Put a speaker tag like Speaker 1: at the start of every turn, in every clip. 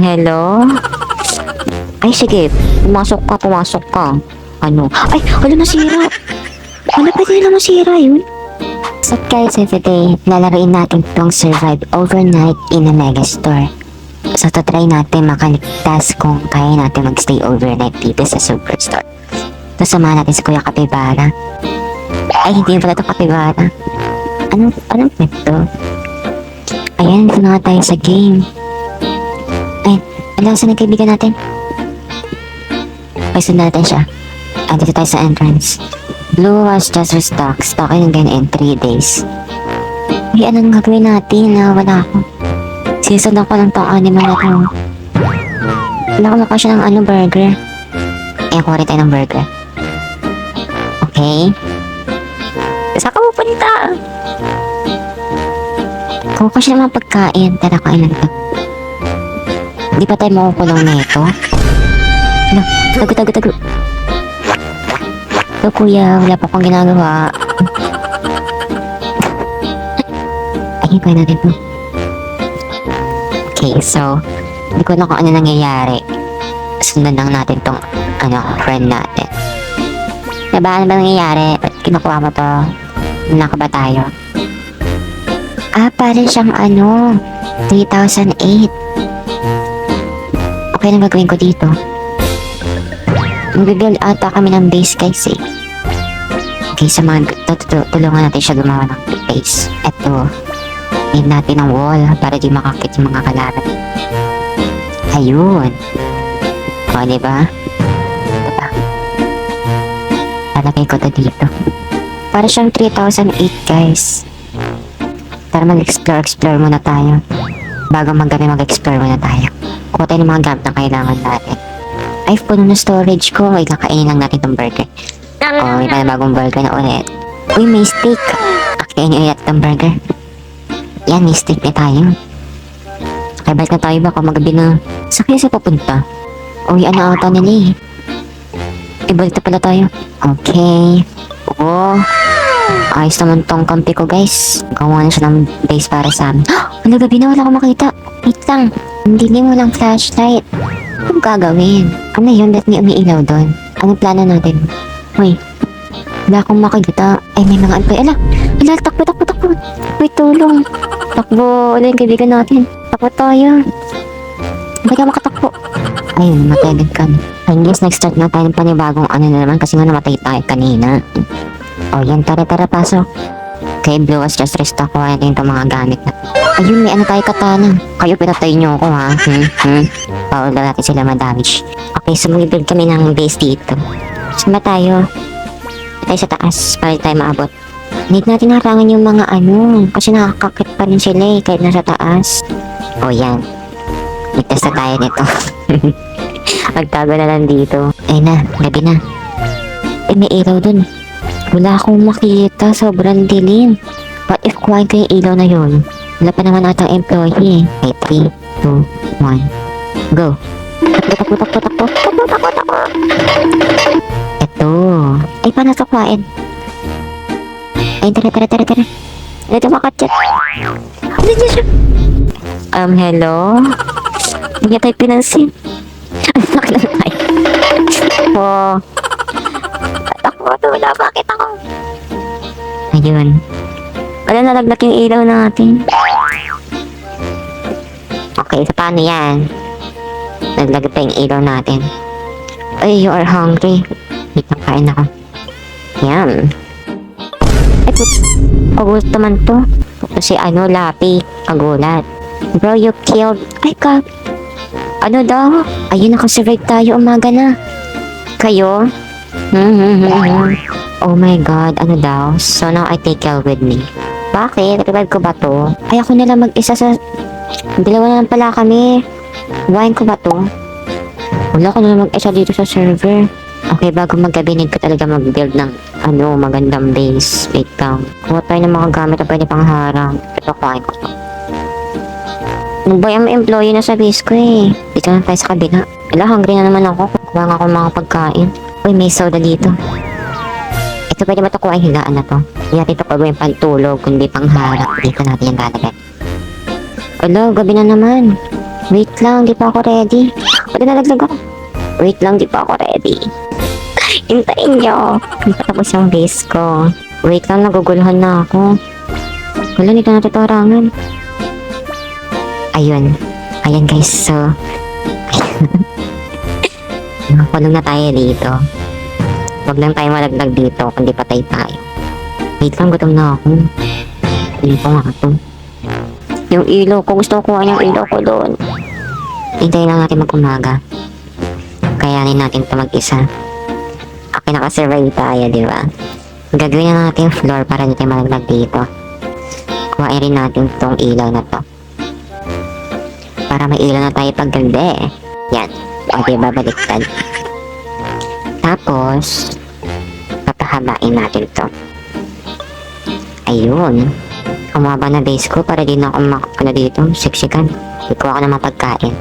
Speaker 1: Hello? Ay, sige. Pumasok ka. Ano? Ay, wala nasira. Ano pa din na masira yun? So guys, today, lalaroin natin itong survive overnight in a megastore. So, try natin makaligtas kung kaya natin magstay overnight dito sa superstore. So, samahan natin si Kuya Capybara. Ay, hindi pala ito Capybara. Anong map to? Ayan, dito na nga tayo sa game. Ay, alam saan ang kaibigan natin? Ay, sundan natin siya. Ay, dito tayo sa entrance. Blue was just restocked. Stocking again in 3 days. Ay, anong gagawin natin? Wala ako. Sisundan ko lang tong animal na to. Wala ko siya ng burger. Eh, kuha rin tayo ng burger. Okay. Saan ka pupunta? Kuha ko siya ng mga pagkain. Tara, kain lang ito. Hindi pa tayo makukulong na ito. Ano? Tago. So, kuya, wala pa akong ginagawa. Ayun, kaya natin po. Okay, so, hindi ko na kung ano nangyayari. Sundan lang natin tong, friend natin. Diba, ano ba nangyayari? Ba't kinukuha mo to? Naka ba tayo? Parang siyang 3008. Okay, na gagawin ko dito? Mag-build ata kami ng base, guys, eh. Okay, sa mga tulungan natin siya gumawa ng base. Eto. Need natin ng wall para di makakit yung mga kalaban. Ayun. O, diba? Diba? Lalagay ko to dito. Para siyang 3008, guys. Tara, mag-explore muna tayo. Bago mag-gabi, mag-explore muna tayo. Kuha tayo ng mga gamit na kailangan natin. Ay, puno na storage ko. Ay, kakainin lang natin itong burger. May bagong burger na ulit. Uy, may steak. Kakainin ulit itong burger. Yan, may steak na tayo. Okay, balik na tayo. Baka magabi na. Saan kaya siya papunta? Uy, ata nila eh. Balik na pala tayo. Okay. Ayos naman tong kampi ko, guys. Gawa na siya ng base para sa amin. Wala, gabi na. Wala akong makita. Wait lang. Hindi mo lang flashlight. Anong gagawin? Ano yun? Ba't may umiilaw doon? Anong plano natin? Uy. Wala akong makikita. Ay, may mga anpay. Ala, takbo. Uy, tulong. Takbo. Wala yung kaibigan natin. Takbo tayo. Ba't ka makatakbo? Ayun, matay agad ka. Ay, guys, nag-start na tayo ng panibagong na naman kasi nga namatay tayo kanina. O, yan. Tara, pasok. Okay, Blue was just restock ko. Ayan itong mga gamit na. Ayun, may tayo katana. Kayo, pinatay nyo ako, ha? Paul daw natin sila ma-damage. Okay, so mag-build kami ng base dito. Saan ba tayo? Tayo sa taas para tayo maabot. Need natin harangan yung mga kasi nakakakit pa rin sila eh, kahit nasa taas. O, yan. Ligtas na tayo nito. Magtago na lang dito. Ayun na, gabi na. May ilaw dun. Wala akong makita, sobrang dilim. What if kuhain ko yung ilaw na yun? Wala pa naman atang employee eh. Okay, 3, 2, 1, go! Takbo! Eto. Ay, paano ito kuhain? Ay, tara. Ito makatchat. Hello? Hindi niya tayo pinansin. Nakilala tayo. Wala, bakit ako? Ayun. Wala, nalaglag yung ilaw natin. Okay, so paano yan? Nalaglag pa yung ilaw natin. Ay, you are hungry. Dito kain ako. Yan. Ay, pagulat naman to. Kasi Lapi, kagulat. Bro, you killed. Ay, ano daw? Ayun, nakasurvive tayo, umaga na. Kayo? Oh my god, ano daw? So now I take Kel with me. Bakit? Revive ko ba to? Ay, ako nila mag-isa sa... Dalawa na lang pala kami. Wine ko ba to? Wala ko na mag-isa dito sa server. Okay, bago mag-gabi, need ko talaga mag-build ng magandang base. Wait lang. Kuha tayo ng mga gamit na pwede pang harang. Ito, kuhain ko to. Nagboy ang employee na sa base ko eh. Dito na tayo sa kabila. Wala, hungry na naman ako. Kuha nga ako mga pagkain. Uy, may soda dito. Ito, pwede ba ito kuha higaan na to? Hindi natin ito pagawin pantulog, kundi pangharap. Dito natin yung lalagay. Ala, gabi na naman. Wait lang, di pa ako ready. Pwede nalaglag ako. Wait lang, di pa ako ready. Hintayin nyo. Hindi pa tapos yung base ko. Wait lang, naguguluhan na ako. Wala, nito natutarangan. Ayun. Ayan guys, so... Nakakulong na tayo dito. Huwag lang tayo malaglag dito, kundi patay tayo. Wait lang, gutom na ako. Hindi ko nga ito. Yung ilaw ko, gusto ko kuha yung ilaw ko doon. Hintayin lang natin mag-umaga. Kayanin natin ito mag-isa. Okay, nakasurvive tayo, di ba? Gagawin na natin yung floor para hindi tayo malaglag dito. Kuhain rin natin itong ilaw na to. Para may ilaw na tayo pag gabi. Yan. O, diba, baliktad. Tapos, papahabain natin to. Ayun. Kumaba na base ko para di na ako dito, siksikan. Ikuha ko ng mga pagkain.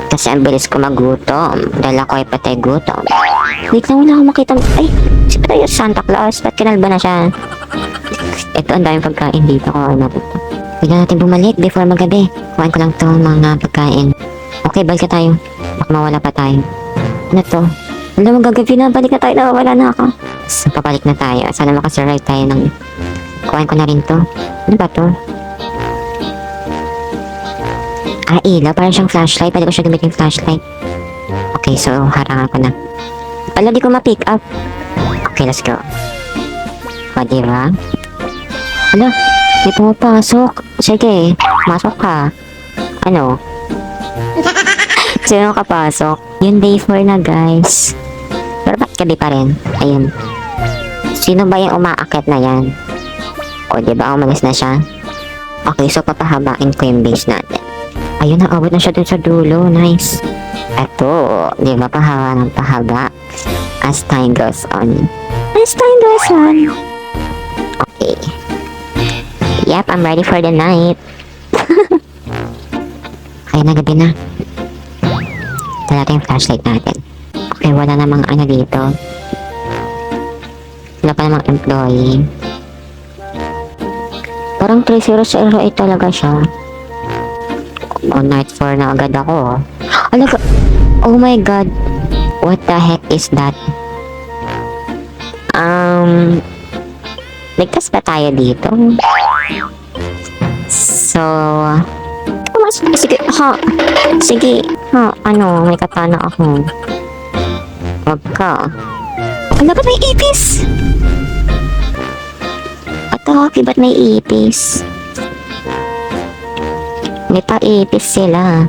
Speaker 1: Kasi ang bilis ko magutom. Dahil ako ay patay gutom. Wait lang, wala akong makita. Ay, si patay yung Santa Claus. Ba't kinalba na siya? Ito, ang daming pagkain dito ko. Bigla natin bumalik before magabi. Kuhain ko lang to mga pagkain. Okay, balik na tayo. Baka mawala pa tayo. Ano to? Wala, magagabi na. Balik na tayo. Nawawala na ako. So, papalik na tayo. Sana makasurvive tayo ng... Kuhain ko na rin to. Ano ba to? Ah, ilaw. Parang siyang flashlight. Pwede ko siya gamitin flashlight. Okay, so harangan ko na. Wala, di ko ma-pick up. Okay, let's go. O, diba? Wala, may pumapasok. Sige, masok ka. Ano? Sino kapasok? Yung day 4 na, guys. Pero ba't gabi pa rin? Ayun. Sino ba yung umaakit na yan? O, diba? Umalis na siya. Okay, so papahabain ko yung base natin. Ayun, naabot na siya dun sa dulo. Nice. Eto, diba? Pahaba ng pahaba. As time goes on. As time goes on. Okay. Yep, I'm ready for the night. Ayun na, gabi na. Dala natin yung flashlight natin. Okay, wala namang ano dito. Wala pa namang employee. Parang 3008 talaga siya. Oh, night 4 na agad ako. Alaga, oh my god. What the heck is that? Ligtas ba tayo dito? So, sige, ha, sige, ha, ano, may katana ako. Wag ka. Ala, ba't may ipis? Atake, ba't may ipis? May pa-ipis sila.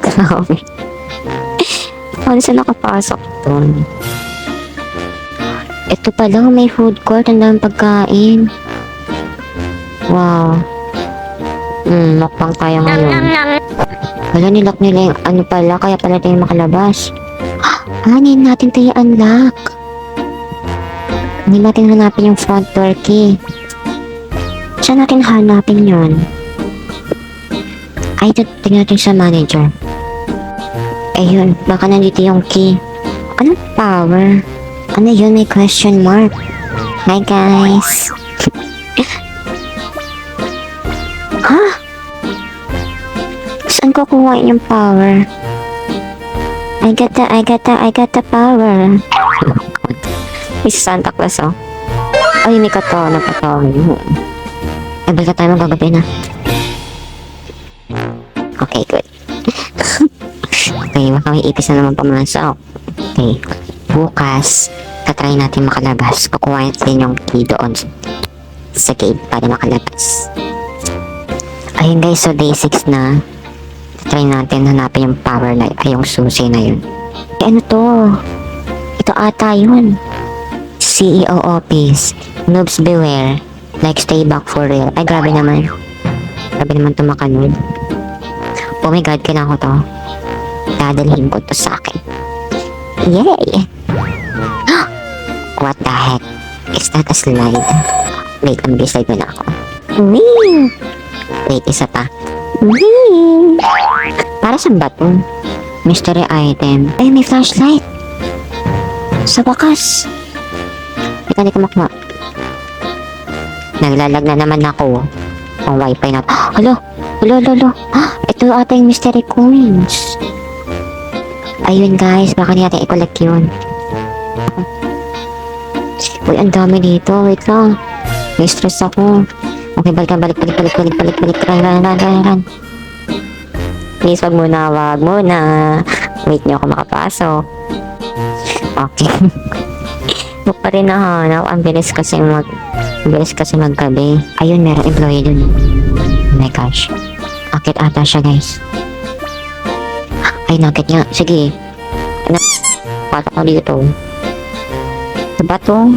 Speaker 1: Grabe. Paano sila nakapasok doon? Ito pala, may food court. Ang daming pagkain. Wow. Mukbang tayo ngayon. Wala, nilock nila yung ano pala. Kaya pala tayo makalabas. Anin natin tayo unlock. Hindi natin hanapin yung front door key. Saan natin hanapin yun? Ay, tingnan natin sa manager. Ayun, baka nandito yung key. Anong power? Ano yun? May question mark. Hi guys. Ha? Saan ko kuha yung power? I got the power. May Santa Claus, oh. Ay, may katana pa tayo. Ay, balik tayo, magagabi na. Okay, good. Okay, baka may ipis na naman pumasok. Okay, bukas, tatry natin makalabas. Kukuha natin yung key doon sa gate para makalabas. Ayun guys, so day 6 na. Try natin hanapin yung power na, ay yung susi na yun. Eh, ano to? Ito ata yun. CEO office. Noobs beware. Like stay back for real. Ay, grabe naman. Grabe naman tumakanood. Oh my god, kailangan ko to. Dadalhin ko to sa akin. Yay! What the heck? Is that a slide? Wait, ang slide mo na ako. Wee! Wait, isa pa. Wee! Para sa bato. Mystery item. Ay, may flashlight. Sa wakas. Hindi ko makuha. Naglalag na naman ako. Ang wifi na. Hello? Lolo. Ito ata yung mystery coins. Ayun guys, baka natin i-collect yun. Uy, ang dami dito. Wait lang. May stress ako. Okay, balik. Run. Please, wag muna. Wait niyo ako makapasok. Okay. Huwag pa rin nahanap. Ang bilis kasi maggabi. Ayun, meron employee dun. Oh my gosh. Akit ata siya, guys. Ay, nakit niya. Sige. Patok ko dito. Diba to?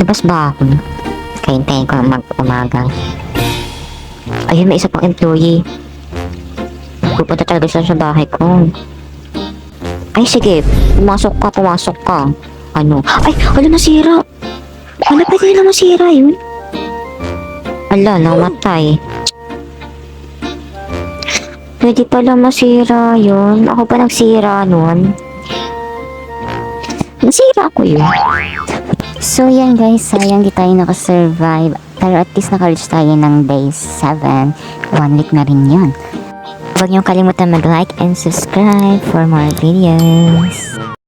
Speaker 1: Labas ba ako? Kahintayin ko mag-umaga. Ayun, may isa pang employee. Pupunta talaga siya sa bahay ko. Ay, sige. Pumasok ka. Ano? Ay, wala nasira. Wala pa din na masira yun. Ala, namatay. Pwede pala masira yun. Ako pa nagsira nun. Nasira ko yun. So yan guys, sayang di tayo nakasurvive. Pero at least nakareach tayo ng day 7. 1 week na rin yun. Huwag niyong kalimutan mag-like and subscribe for more videos.